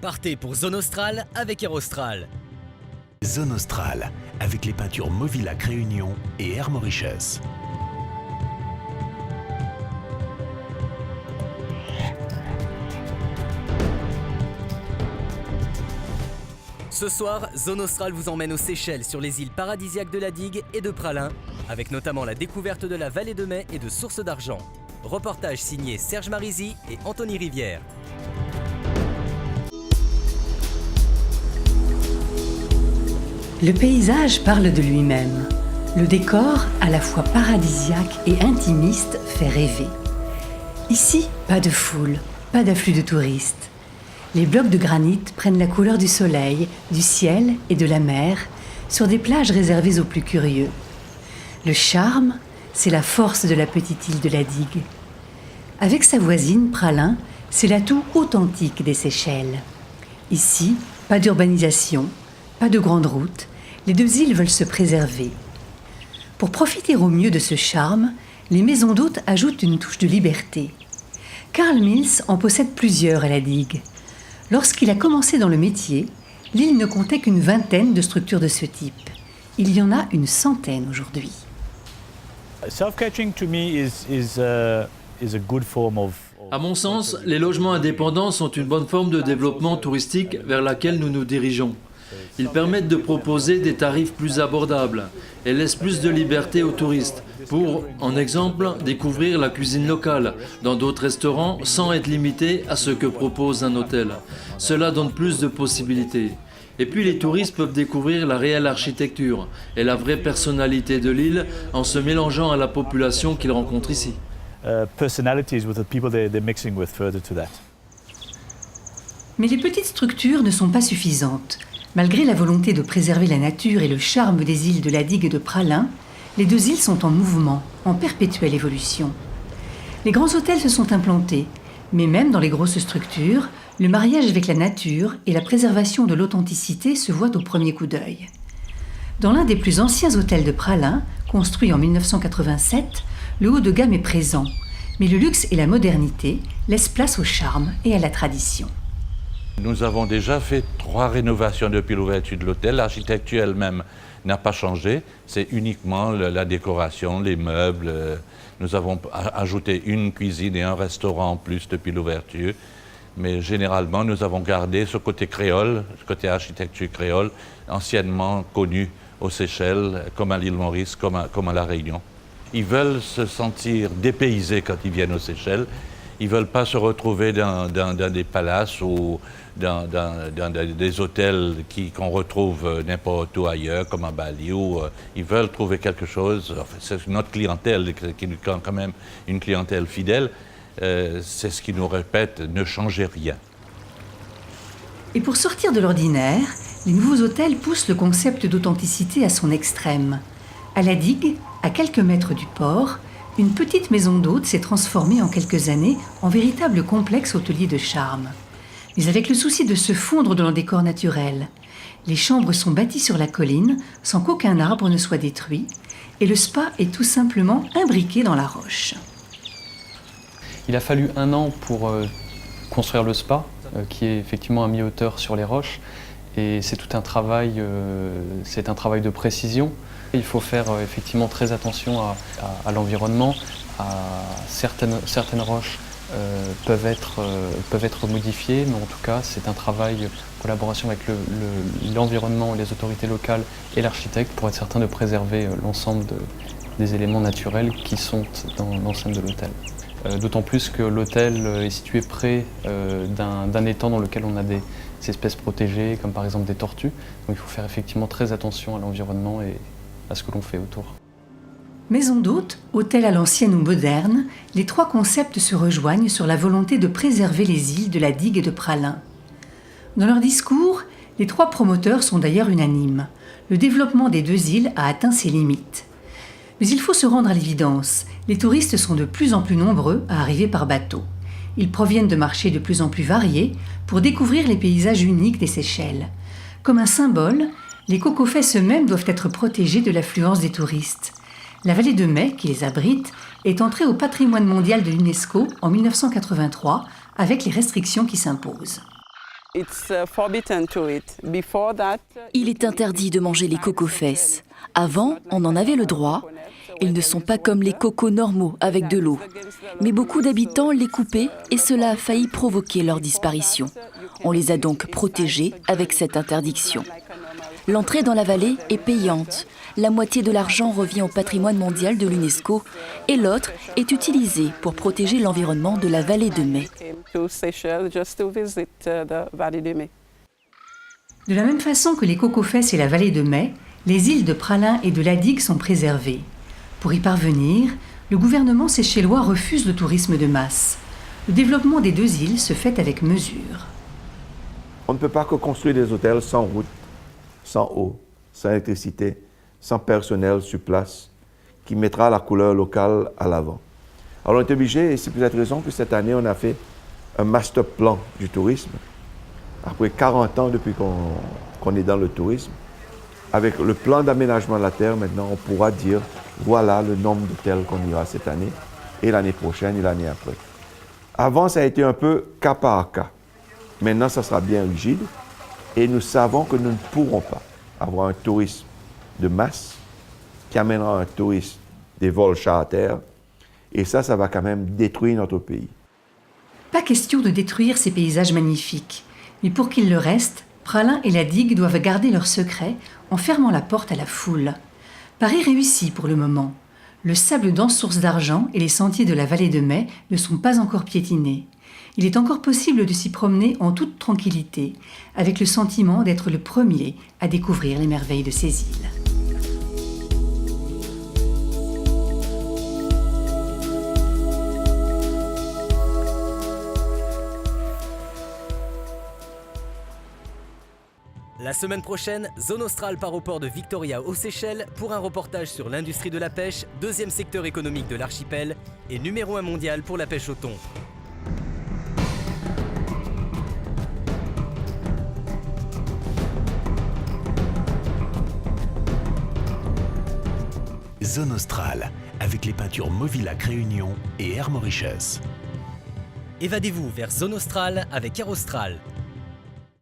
Partez pour Zone Australe avec Aerostral. Zone Australe, avec les peintures Movilac Réunion et Air Mauritius. Ce soir, Zone Australe vous emmène aux Seychelles sur les îles paradisiaques de la Digue et de Pralin, avec notamment la découverte de la vallée de Mai et de Sources d'Argent. Reportage signé Serge Marisy et Anthony Rivière. Le paysage parle de lui-même. Le décor, à la fois paradisiaque et intimiste, fait rêver. Ici, pas de foule, pas d'afflux de touristes. Les blocs de granit prennent la couleur du soleil, du ciel et de la mer sur des plages réservées aux plus curieux. Le charme, c'est la force de la petite île de la Digue. Avec sa voisine, Pralin, c'est l'atout authentique des Seychelles. Ici, pas d'urbanisation, pas de grandes routes, les deux îles veulent se préserver. Pour profiter au mieux de ce charme, les maisons d'hôtes ajoutent une touche de liberté. Carl Mills en possède plusieurs à la Digue. Lorsqu'il a commencé dans le métier, l'île ne comptait qu'une vingtaine de structures de ce type. Il y en a une centaine aujourd'hui. Self-catching to me is a good form of. À mon sens, les logements indépendants sont une bonne forme de développement touristique vers laquelle nous nous dirigeons. Ils permettent de proposer des tarifs plus abordables et laissent plus de liberté aux touristes pour, en exemple, découvrir la cuisine locale dans d'autres restaurants sans être limité à ce que propose un hôtel. Cela donne plus de possibilités. Et puis les touristes peuvent découvrir la réelle architecture et la vraie personnalité de l'île en se mélangeant à la population qu'ils rencontrent ici. Personalities with the people they're mixing with further to that. Mais les petites structures ne sont pas suffisantes. Malgré la volonté de préserver la nature et le charme des îles de la Digue et de Pralin, les deux îles sont en mouvement, en perpétuelle évolution. Les grands hôtels se sont implantés, mais même dans les grosses structures, le mariage avec la nature et la préservation de l'authenticité se voient au premier coup d'œil. Dans l'un des plus anciens hôtels de Pralin, construit en 1987, le haut de gamme est présent, mais le luxe et la modernité laissent place au charme et à la tradition. Nous avons déjà fait 3 rénovations depuis l'ouverture de l'hôtel. L'architecture elle-même n'a pas changé. C'est uniquement la décoration, les meubles. Nous avons ajouté une cuisine et un restaurant en plus depuis l'ouverture. Mais généralement, nous avons gardé ce côté créole, ce côté architecture créole, anciennement connu aux Seychelles, comme à l'île Maurice, comme à La Réunion. Ils veulent se sentir dépaysés quand ils viennent aux Seychelles. Ils ne veulent pas se retrouver dans des palaces ou dans des hôtels qu'on retrouve n'importe où ailleurs, comme à Bali. Ils veulent trouver quelque chose. Enfin, c'est notre clientèle, qui est quand même une clientèle fidèle. C'est ce qu'ils nous répètent, ne changez rien. Et pour sortir de l'ordinaire, les nouveaux hôtels poussent le concept d'authenticité à son extrême. À la Digue, à quelques mètres du port, une petite maison d'hôtes s'est transformée en quelques années en véritable complexe hôtelier de charme. Mais avec le souci de se fondre dans le décor naturel. Les chambres sont bâties sur la colline sans qu'aucun arbre ne soit détruit et le spa est tout simplement imbriqué dans la roche. Il a fallu 1 an pour construire le spa, qui est effectivement à mi-hauteur sur les roches. Et c'est tout un travail, de précision. Il faut faire effectivement très attention à l'environnement. Certaines roches peuvent être modifiées, mais en tout cas c'est un travail en collaboration avec l'environnement, les autorités locales et l'architecte pour être certain de préserver l'ensemble des éléments naturels qui sont dans l'enceinte de l'hôtel. D'autant plus que l'hôtel est situé près d'un étang dans lequel on a des espèces protégées, comme par exemple des tortues. Donc il faut faire effectivement très attention à l'environnement et à ce que l'on fait autour. Maison d'hôtes, hôtel à l'ancienne ou moderne, les 3 concepts se rejoignent sur la volonté de préserver les îles de la Digue et de Pralin. Dans leur discours, les 3 promoteurs sont d'ailleurs unanimes. Le développement des 2 îles a atteint ses limites. Mais il faut se rendre à l'évidence, les touristes sont de plus en plus nombreux à arriver par bateau. Ils proviennent de marchés de plus en plus variés pour découvrir les paysages uniques des Seychelles. Comme un symbole, les cocofès eux-mêmes doivent être protégés de l'affluence des touristes. La vallée de Mai, qui les abrite, est entrée au patrimoine mondial de l'UNESCO en 1983 avec les restrictions qui s'imposent. Il est interdit de manger les cocos-fesses. Avant, on en avait le droit. Ils ne sont pas comme les cocos normaux avec de l'eau. Mais beaucoup d'habitants les coupaient et cela a failli provoquer leur disparition. On les a donc protégés avec cette interdiction. L'entrée dans la vallée est payante. La moitié de l'argent revient au patrimoine mondial de l'UNESCO et l'autre est utilisé pour protéger l'environnement de la vallée de Mai. De la même façon que les cocos-fesses et la vallée de Mai, les îles de Praslin et de Ladigue sont préservées. Pour y parvenir, le gouvernement séchellois refuse le tourisme de masse. Le développement des deux îles se fait avec mesure. On ne peut pas que construire des hôtels sans route, sans eau, sans électricité, sans personnel sur place, qui mettra la couleur locale à l'avant. Alors on est obligé, et c'est pour cette raison que cette année on a fait un master plan du tourisme, après 40 ans depuis qu'on est dans le tourisme. Avec le plan d'aménagement de la terre, maintenant on pourra dire voilà le nombre d'hôtels qu'on ira cette année, et l'année prochaine et l'année après. Avant ça a été un peu cas par cas. Maintenant ça sera bien rigide, et nous savons que nous ne pourrons pas avoir un tourisme de masse qui amènera un tourisme des vols charter, et ça va quand même détruire notre pays. Pas question de détruire ces paysages magnifiques, mais pour qu'ils le restent, Praslin et Ladigue doivent garder leur secret en fermant la porte à la foule. Pari réussi pour le moment. Le sable dense source d'argent et les sentiers de la vallée de Mai ne sont pas encore piétinés. Il est encore possible de s'y promener en toute tranquillité, avec le sentiment d'être le premier à découvrir les merveilles de ces îles. La semaine prochaine, Zone Australe part au port de Victoria aux Seychelles pour un reportage sur l'industrie de la pêche, deuxième secteur économique de l'archipel et numéro 1 mondial pour la pêche au thon. Zone Australe, avec les peintures Movilac Réunion et Air Mauritius. Évadez-vous vers Zone Australe avec Air Austral.